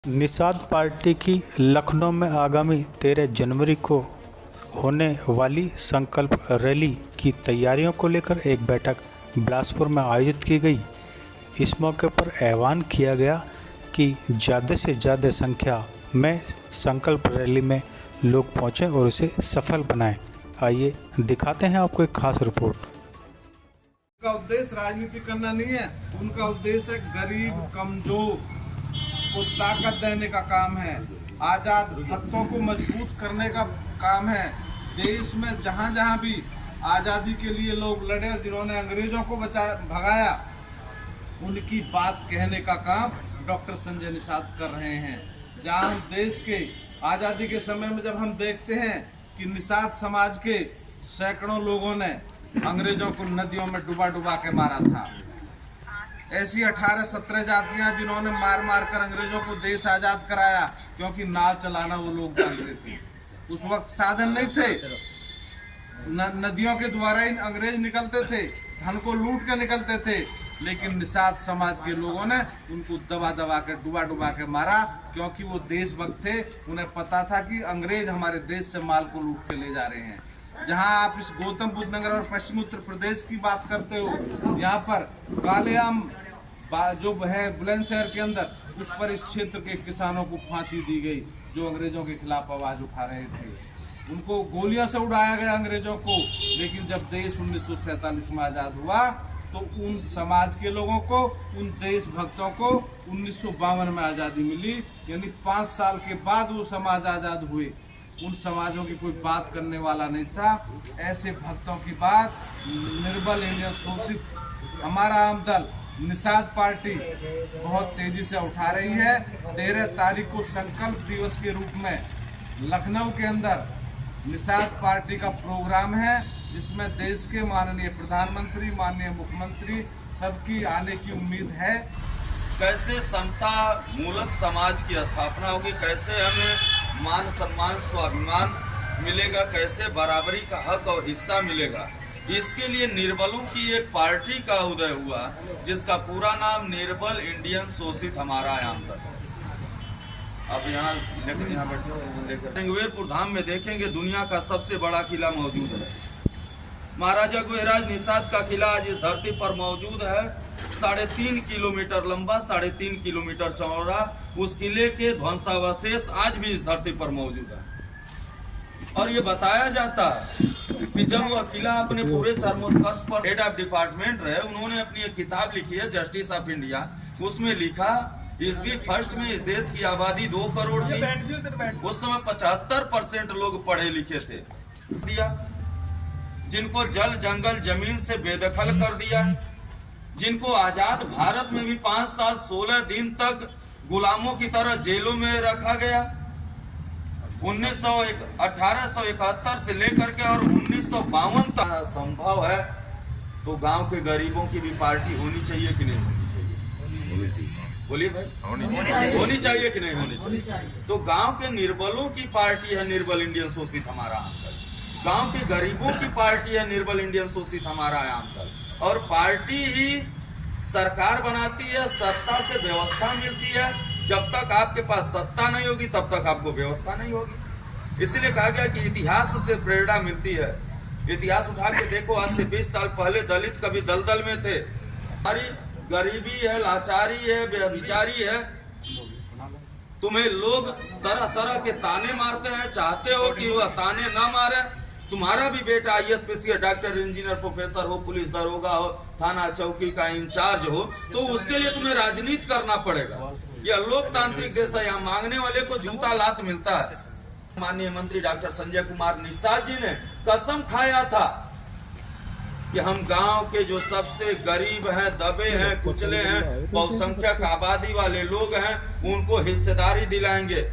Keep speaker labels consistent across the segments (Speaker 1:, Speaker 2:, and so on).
Speaker 1: Nishad party की लखनऊ में आगामी 13 जनवरी को होने वाली संकल्प रैली की तैयारियों को लेकर एक बैठक बिलासपुर में आयोजित की गई। इस मौके पर आह्वान किया गया कि ज़्यादा से ज़्यादा संख्या में संकल्प रैली में लोग पहुंचें और उसे सफल बनाएं। आइए दिखाते हैं आपको एक खास रिपोर्ट।
Speaker 2: उनका उद्देश्य राजनीति करना नहीं है, उनका उद्देश्य है गरीब कमजोर को ताकत देने का काम है, आजाद भक्तों को मजबूत करने का काम है। देश में जहाँ जहाँ भी आज़ादी के लिए लोग लड़े, जिन्होंने अंग्रेजों को भगाया, उनकी बात कहने का काम डॉक्टर संजय निषाद कर रहे हैं। जहाँ हम देश के आज़ादी के समय में जब हम देखते हैं कि निषाद समाज के सैकड़ों लोगों ने अंग्रेजों को नदियों में डुबा डुबा के मारा था। ऐसी 18-17 जातियां जिन्होंने मार मार कर अंग्रेजों को देश आज़ाद कराया, क्योंकि नाव चलाना वो लोग जानते थे। उस वक्त साधन नहीं थे, नदियों के द्वारा ही अंग्रेज निकलते थे, धन को लूट के निकलते थे। लेकिन निषाद समाज के लोगों ने उनको दबा दबा के डुबा डुबा के मारा, क्योंकि वो देशभक्त थे। उन्हें पता था कि अंग्रेज हमारे देश से माल को लूट के ले जा रहे हैं। जहां आप इस गौतम बुद्ध नगर और पश्चिम उत्तर प्रदेश की बात करते हो, यहाँ पर कालेआम जो है बुलंदशहर के अंदर, उस पर इस क्षेत्र के किसानों को फांसी दी गई जो अंग्रेजों के खिलाफ आवाज उठा रहे थे। उनको गोलियों से उड़ाया गया अंग्रेजों को। लेकिन जब देश 1947 में आज़ाद हुआ तो उन समाज के लोगों को, उन देशभक्तों को 1952 में आज़ादी मिली। यानी 5 साल के बाद वो समाज आज़ाद हुए। उन समाजों की कोई बात करने वाला नहीं था। ऐसे भक्तों की बात निर्बल इंडियन शोषित हमारा आम दल निषाद पार्टी बहुत तेजी से उठा रही है। 13 तारीख को संकल्प दिवस के रूप में लखनऊ के अंदर निषाद पार्टी का प्रोग्राम है, जिसमें देश के माननीय प्रधानमंत्री, माननीय मुख्यमंत्री सबकी आने की उम्मीद है।
Speaker 3: कैसे समता मूलक समाज की स्थापना होगी, कैसे हमें मान सम्मान स्वाभिमान मिलेगा, कैसे बराबरी का हक और हिस्सा मिलेगा, इसके लिए निर्बलों की एक पार्टी का उदय हुआ, जिसका पूरा नाम निर्बल इंडियन शोषित हमारा आंदोलन। अब यहाँ बैठे धाम में देखेंगे दुनिया का सबसे बड़ा किला मौजूद है। महाराजा गुहेराज निषाद का किला आज इस धरती पर मौजूद है। 3.5 किलोमीटर लंबा, 3.5 किलोमीटर चौड़ा। उस किले के ध्वंसावशेष आज भी इस धरती पर मौजूद है। और ये बताया जाता है कि जब वह किला अपने पूरे चरमोत्कर्ष पर हेड ऑफ डिपार्टमेंट रहे, उन्होंने अपनी एक किताब लिखी है जस्टिस ऑफ इंडिया। उसमें लिखा ईस्वी फर्स्ट में इस देश की आबादी 2 करोड़ थी। उस समय 75% लोग पढ़े लिखे थे। जिनको जल जंगल जमीन से बेदखल कर दिया, जिनको आजाद भारत में भी 5 साल 16 दिन तक गुलामों की तरह जेलों में रखा गया। 1871 से लेकर के और 1952 तक संभव है, तो गांव के गरीबों की भी पार्टी होनी चाहिए कि नहीं होनी चाहिए? बोलिए भाई, होनी चाहिए कि नहीं होनी चाहिए? तो गांव के निर्बलों की पार्टी है निर्बल इंडियन शोषित हमारा आंदोलन। गांव के गरीबों की पार्टी है निर्बल इंडियन शोषित हमारा आंदोलन। और पार्टी ही सरकार बनाती है, सत्ता से व्यवस्था मिलती है। जब तक आपके पास सत्ता नहीं होगी तब तक आपको व्यवस्था नहीं होगी। इसलिए कहा गया कि इतिहास से प्रेरणा मिलती है। इतिहास उठा के देखो, आज से 20 साल पहले दलित कभी दलदल में थे। हमारी गरीबी है, लाचारी है, बेविचारी है। तुम्हें लोग तरह तरह के ताने मारते हैं, चाहते हो कि वह ताने ना मारे। तुम्हारा भी बेटा IAS PCS doctor engineer professor हो, पुलिस दरोगा हो, थाना चौकी का इंचार्ज हो, तो उसके लिए तुम्हें राजनीति करना पड़ेगा। यह लोकतांत्रिक देश है, यहाँ मांगने वाले को जूता लात मिलता है। माननीय मंत्री डॉक्टर संजय कुमार निषाद जी ने कसम खाया था कि हम गांव के जो सबसे गरीब हैं, दबे हैं, कुचले हैं, बहुसंख्यक आबादी वाले लोग हैं, उनको हिस्सेदारी दिलाएंगे,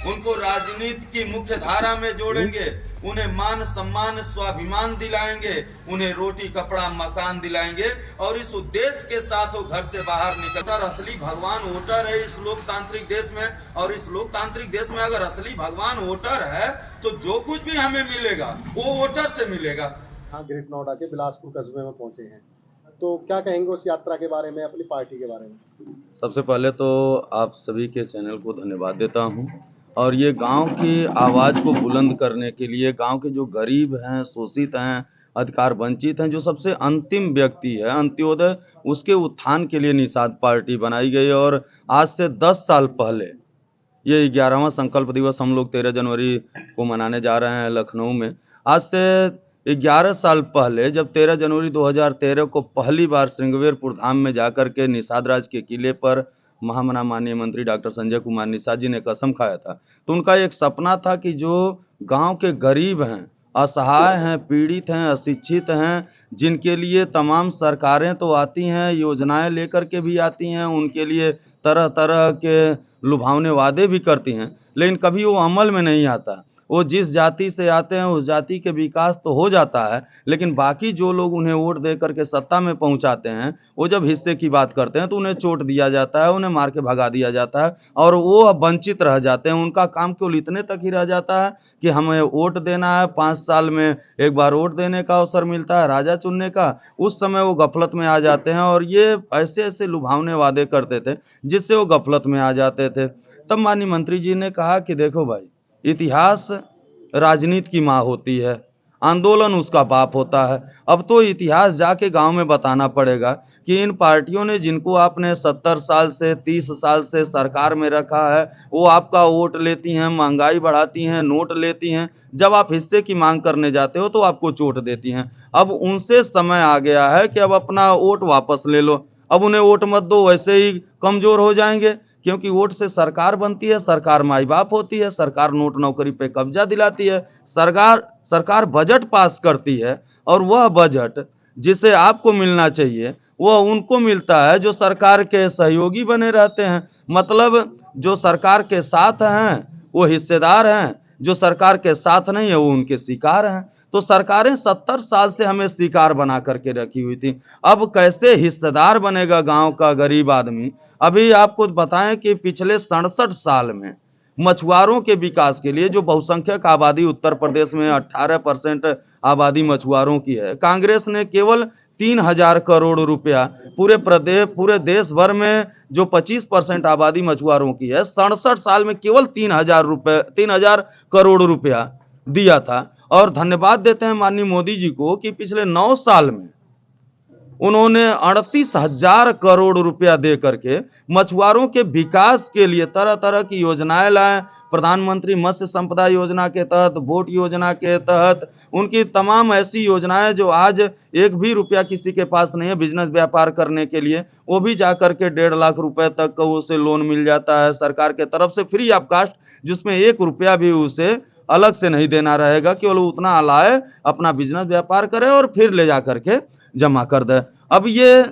Speaker 3: उनको राजनीति की मुख्य धारा में जोड़ेंगे, उन्हें मान सम्मान स्वाभिमान दिलाएंगे, उन्हें रोटी कपड़ा मकान दिलाएंगे। और इस उद्देश्य के साथ वो घर से बाहर निकलता। असली भगवान वोटर है इस लोकतांत्रिक देश में। और इस लोकतांत्रिक देश में अगर असली भगवान वोटर है तो जो कुछ भी हमें मिलेगा वो वोटर से मिलेगा।
Speaker 4: ग्रेट नोएडा के बिलासपुर कस्बे में पहुंचे हैं। तो क्या कहेंगे उस यात्रा के बारे में, अपनी पार्टी के बारे में?
Speaker 3: सबसे पहले तो आप सभी के चैनल को धन्यवाद देता हूं, और ये गांव की आवाज़ को बुलंद करने के लिए, गांव के जो गरीब हैं, शोषित हैं, अधिकार वंचित हैं, जो सबसे अंतिम व्यक्ति है, अंत्योदय, उसके उत्थान के लिए निषाद पार्टी बनाई गई। और आज से 10 साल पहले ये 11वां संकल्प दिवस हम लोग 13 जनवरी को मनाने जा रहे हैं लखनऊ में। आज से 11 साल पहले जब 13 जनवरी 2013 को पहली बार श्रृंगवेरपुर धाम में जाकर के निषाद राज के किले पर महामना माननीय मंत्री डॉक्टर संजय कुमार निषाद जी ने कसम खाया था, तो उनका एक सपना था कि जो गांव के गरीब हैं, असहाय हैं, पीड़ित हैं, अशिक्षित हैं, जिनके लिए तमाम सरकारें तो आती हैं, योजनाएं लेकर के भी आती हैं, उनके लिए तरह तरह के लुभावने वादे भी करती हैं, लेकिन कभी वो अमल में नहीं आता। वो जिस जाति से आते हैं उस जाति के विकास तो हो जाता है, लेकिन बाकी जो लोग उन्हें वोट दे करके सत्ता में पहुंचाते हैं, वो जब हिस्से की बात करते हैं तो उन्हें चोट दिया जाता है, उन्हें मार के भगा दिया जाता है, और वो अब वंचित रह जाते हैं। उनका काम केवल इतने तक ही रह जाता है कि हमें वोट देना है, 5 साल में एक बार वोट देने का अवसर मिलता है, राजा चुनने का। उस समय वो गफलत में आ जाते हैं, और ये ऐसे ऐसे लुभावने वादे करते थे जिससे वो गफलत में आ जाते थे। तब माननीय मंत्री जी ने कहा कि देखो भाई, इतिहास राजनीति की माँ होती है, आंदोलन उसका बाप होता है। अब तो इतिहास जाके गांव में बताना पड़ेगा कि इन पार्टियों ने, जिनको आपने 70 साल से 30 साल से सरकार में रखा है, वो आपका वोट लेती हैं, महंगाई बढ़ाती हैं, नोट लेती हैं, जब आप हिस्से की मांग करने जाते हो तो आपको चोट देती हैं। अब उनसे समय आ गया है कि अब अपना वोट वापस ले लो। अब उन्हें वोट मत दो, वैसे ही कमज़ोर हो जाएंगे, क्योंकि वोट से सरकार बनती है, सरकार माई बाप होती है, सरकार नोट नौकरी पे कब्जा दिलाती है, सरकार बजट पास करती है, और वह बजट जिसे आपको मिलना चाहिए वह उनको मिलता है जो सरकार के सहयोगी बने रहते हैं। मतलब जो सरकार के साथ हैं वो हिस्सेदार हैं, जो सरकार के साथ नहीं है वो उनके शिकार हैं। तो सरकारें 70 साल से हमें शिकार बना करके रखी हुई थी। अब कैसे हिस्सेदार बनेगा गांव का गरीब आदमी? अभी आपको बताएं कि पिछले 67 साल में मछुआरों के विकास के लिए, जो बहुसंख्यक आबादी उत्तर प्रदेश में 18% आबादी मछुआरों की है, कांग्रेस ने केवल 3000 करोड़ रुपया, पूरे देश भर में जो 25% आबादी मछुआरों की है, 67 साल में केवल 3000 करोड़ रुपया दिया था। और धन्यवाद देते हैं माननीय मोदी जी को कि पिछले 9 साल में उन्होंने 38,000 करोड़ रुपया दे करके मछुआरों के विकास के लिए तरह तरह की योजनाएं लाए। प्रधानमंत्री मत्स्य संपदा योजना के तहत, बोट योजना के तहत, उनकी तमाम ऐसी योजनाएं जो आज एक भी रुपया किसी के पास नहीं है बिजनेस व्यापार करने के लिए, वो भी जा करके 1.5 लाख रुपए तक का उसे लोन मिल जाता है सरकार के तरफ से, फ्री ऑफ कास्ट, जिसमें 1 रुपया भी उसे अलग से नहीं देना रहेगा, केवल उतना लाए, अपना बिजनेस व्यापार करे और फिर ले जा करके जमा कर दे। अब ये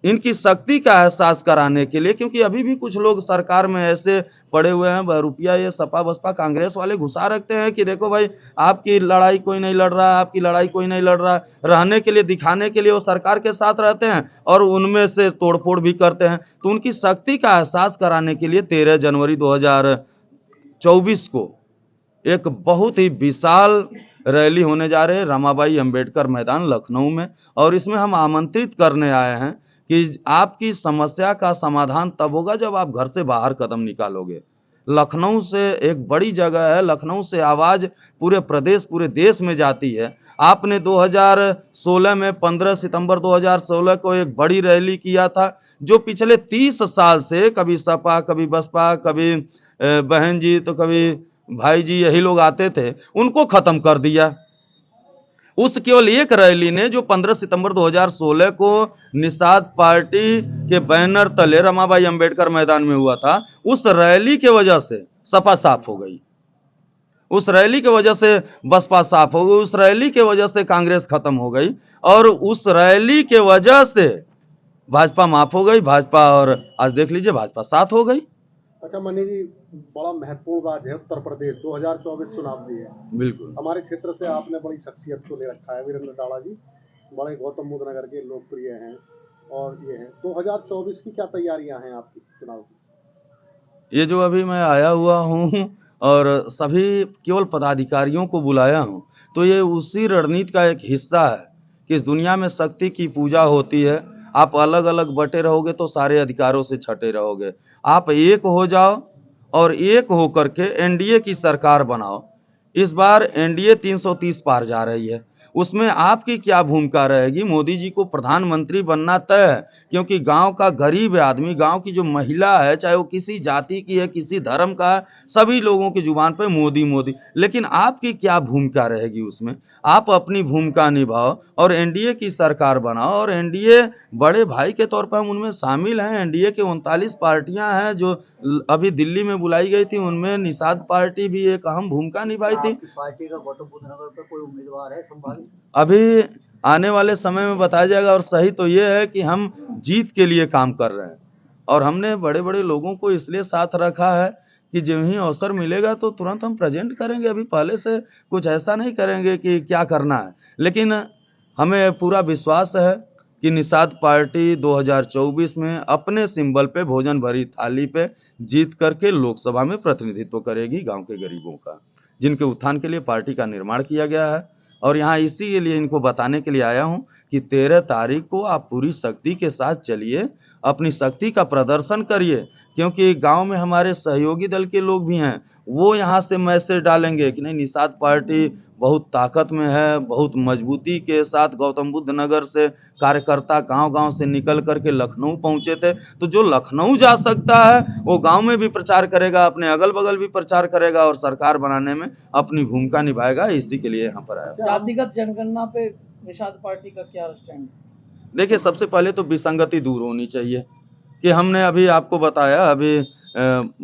Speaker 3: इनकी शक्ति का एहसास कराने के लिए, क्योंकि अभी भी कुछ लोग सरकार में ऐसे पड़े हुए हैं, रुपया ये सपा बसपा कांग्रेस वाले घुसा रखते हैं कि देखो भाई, आपकी लड़ाई कोई नहीं लड़ रहा, आपकी लड़ाई कोई नहीं लड़ रहा, रहने के लिए, दिखाने के लिए वो सरकार के साथ रहते हैं और उनमें से तोड़फोड़ भी करते हैं। तो उनकी शक्ति का एहसास कराने के लिए 13 जनवरी 2024 को एक बहुत ही विशाल रैली होने जा रही है रमाबाई अंबेडकर मैदान लखनऊ में, और इसमें हम आमंत्रित करने आए हैं कि आपकी समस्या का समाधान तब होगा जब आप घर से बाहर कदम निकालोगे। लखनऊ से एक बड़ी जगह है, लखनऊ से आवाज़ पूरे प्रदेश, पूरे देश में जाती है। आपने 2016 में 15 सितंबर 2016 को एक बड़ी रैली किया था, जो पिछले 30 साल से कभी सपा, कभी बसपा, कभी बहन जी तो कभी भाई जी, यही लोग आते थे, उनको खत्म कर दिया। उस केवल एक रैली ने, जो 15 सितंबर 2016 को निषाद पार्टी के बैनर तले रमाबाई अंबेडकर मैदान में हुआ था, उस रैली के वजह से सपा साफ हो गई, उस रैली के वजह से बसपा साफ हो गई, उस रैली के वजह से कांग्रेस खत्म हो गई, और उस रैली के वजह से भाजपा माफ हो गई, भाजपा, और आज देख लीजिए भाजपा साथ हो गई।
Speaker 4: अच्छा मनी जी, बड़ा महत्वपूर्ण राज्य है उत्तर प्रदेश, 2024 चुनाव भी है।
Speaker 3: बिल्कुल।
Speaker 4: हमारे क्षेत्र से आपने बड़ी शख्सियत को ले रखा है, वीरेंद्र डाड़ा जी, बड़े गौतम बुद्ध नगर के लोकप्रिय हैं, और ये है 2024 की क्या तैयारियां हैं आपकी चुनाव की?
Speaker 3: ये जो अभी मैं आया हुआ हूँ और सभी केवल पदाधिकारियों को बुलाया हूँ, तो ये उसी रणनीति का एक हिस्सा है कि इस दुनिया में शक्ति की पूजा होती है, आप अलग अलग बटे रहोगे तो सारे अधिकारों से छटे रहोगे। आप एक हो जाओ और एक हो करके एनडीए की सरकार बनाओ। इस बार एनडीए 330 पार जा रही है, उसमें आपकी क्या भूमिका रहेगी? मोदी जी को प्रधानमंत्री बनना तय है, क्योंकि गांव का गरीब आदमी, गांव की जो महिला है, चाहे वो किसी जाति की है, किसी धर्म का है, सभी लोगों की जुबान पे मोदी मोदी। लेकिन आपकी क्या भूमिका रहेगी उसमें? आप अपनी भूमिका निभाओ और एनडीए की सरकार बनाओ। और एनडीए बड़े भाई के तौर पर हम उनमें शामिल हैं। एनडीए के 39 पार्टियां हैं जो अभी दिल्ली में बुलाई गई थी, उनमें निषाद पार्टी भी एक अहम भूमिका निभाई थी।
Speaker 5: पार्टी का गौतम बुद्ध नगर पर कोई उम्मीदवार है संभावित?
Speaker 3: अभी आने वाले समय में बताया जाएगा। और सही तो ये है कि हम जीत के लिए काम कर रहे हैं और हमने बड़े बड़े लोगों को इसलिए साथ रखा है कि जब ही अवसर मिलेगा तो तुरंत हम प्रेजेंट करेंगे। अभी पहले से कुछ ऐसा नहीं करेंगे कि क्या करना है, लेकिन हमें पूरा विश्वास है कि निषाद पार्टी 2024 में अपने सिंबल पे, भोजन भरी थाली पे जीत करके लोकसभा में प्रतिनिधित्व करेगी गांव के गरीबों का, जिनके उत्थान के लिए पार्टी का निर्माण किया गया है। और यहाँ इसी के लिए इनको बताने के लिए आया हूँ कि 13 तारीख को आप पूरी शक्ति के साथ चलिए, अपनी शक्ति का प्रदर्शन करिए, क्योंकि गांव में हमारे सहयोगी दल के लोग भी हैं। वो यहाँ से मैसेज डालेंगे कि नहीं, निषाद पार्टी बहुत ताकत में है, बहुत मजबूती के साथ गौतम बुद्ध नगर से कार्यकर्ता गांव-गांव से निकल करके लखनऊ पहुंचे थे। तो जो लखनऊ जा सकता है वो गांव में भी प्रचार करेगा, अपने अगल बगल भी प्रचार करेगा और सरकार बनाने में अपनी भूमिका निभाएगा। इसी के लिए यहाँ पर आया।
Speaker 5: जातिगत जनगणना पे निषाद पार्टी का क्या स्टैंड?
Speaker 3: देखिए, सबसे पहले तो विसंगति दूर होनी चाहिए कि हमने अभी आपको बताया, अभी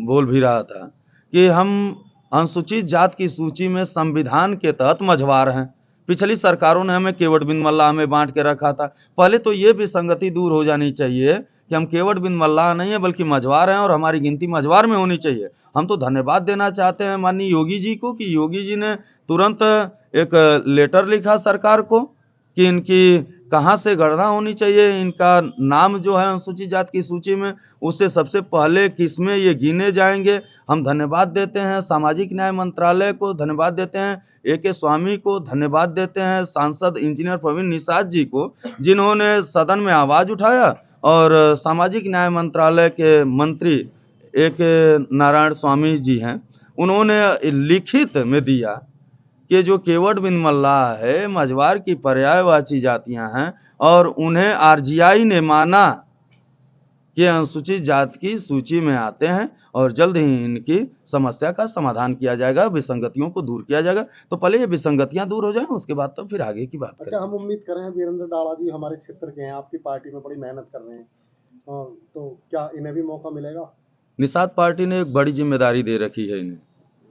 Speaker 3: बोल भी रहा था कि हम अनुसूचित जात की सूची में संविधान के तहत मझवार हैं। पिछली सरकारों ने हमें केवट बिन मल्लाह में बांट के रखा था। पहले तो ये विसंगति दूर हो जानी चाहिए कि हम केवट बिन मल्लाह नहीं है बल्कि मझवार हैं और हमारी गिनती मझवार में होनी चाहिए। हम तो धन्यवाद देना चाहते हैं माननीय योगी जी को कि योगी जी ने तुरंत एक लेटर लिखा सरकार को कि इनकी कहाँ से गणना होनी चाहिए, इनका नाम जो है अनुसूचित जात की सूची में, उससे सबसे पहले किसमें ये गिने जाएंगे। हम धन्यवाद देते हैं सामाजिक न्याय मंत्रालय को, धन्यवाद देते हैं ए.के. स्वामी को, धन्यवाद देते हैं सांसद इंजीनियर प्रवीण निषाद जी को, जिन्होंने सदन में आवाज़ उठाया और सामाजिक न्याय मंत्रालय के मंत्री ए.के. नारायण स्वामी जी हैं, उन्होंने लिखित में दिया कि जो केवट बिन मल्लाह है, मझवार की पर्यायवाची जातियां हैं और उन्हें आरजीआई ने माना कि अनुसूचित जात की सूची में आते हैं और जल्द ही इनकी समस्या का समाधान किया जाएगा, विसंगतियों को दूर किया जाएगा। तो पहले ये विसंगतियां दूर हो जाएं, उसके बाद तो फिर आगे की बात करें।
Speaker 4: अच्छा, हम उम्मीद करें वीरेंद्र डाड़ा जी हमारे क्षेत्र के हैं, आपकी पार्टी में बड़ी मेहनत कर रहे हैं, तो क्या इन्हें भी मौका मिलेगा?
Speaker 3: निषाद पार्टी ने एक बड़ी जिम्मेदारी दे रखी है इन्हें,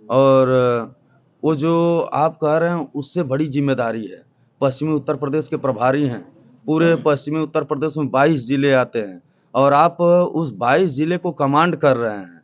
Speaker 3: और वो जो आप कह रहे हैं उससे बड़ी जिम्मेदारी है। पश्चिमी उत्तर प्रदेश के प्रभारी हैं, पूरे पश्चिमी उत्तर प्रदेश में 22 जिले आते हैं और आप उस 22 जिले को कमांड कर रहे हैं।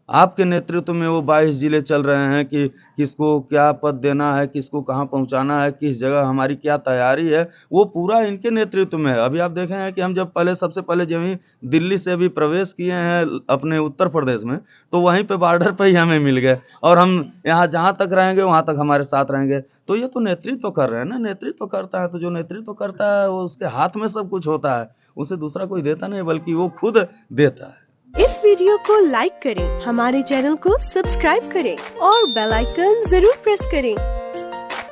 Speaker 3: आपके नेतृत्व में वो 22 जिले चल रहे हैं कि किसको क्या पद देना है, किसको कहाँ पहुँचाना है, किस जगह हमारी क्या तैयारी है, वो पूरा इनके नेतृत्व में है। अभी आप देखें हैं कि हम जब सबसे पहले जब ही दिल्ली से अभी प्रवेश किए हैं अपने उत्तर प्रदेश में, तो वहीं पे बॉर्डर पे ही हमें मिल गए और हम यहाँ जहाँ तक रहेंगे वहाँ तक हमारे साथ रहेंगे। तो ये तो नेतृत्व कर रहे हैं ना, नेतृत्व करता है तो जो नेतृत्व करता है वो उसके हाथ में सब कुछ होता है, उसे दूसरा कोई देता नहीं बल्कि वो खुद देता है।
Speaker 6: इस वीडियो को लाइक करें, हमारे चैनल को सब्सक्राइब करें और बेल आइकन जरूर प्रेस करें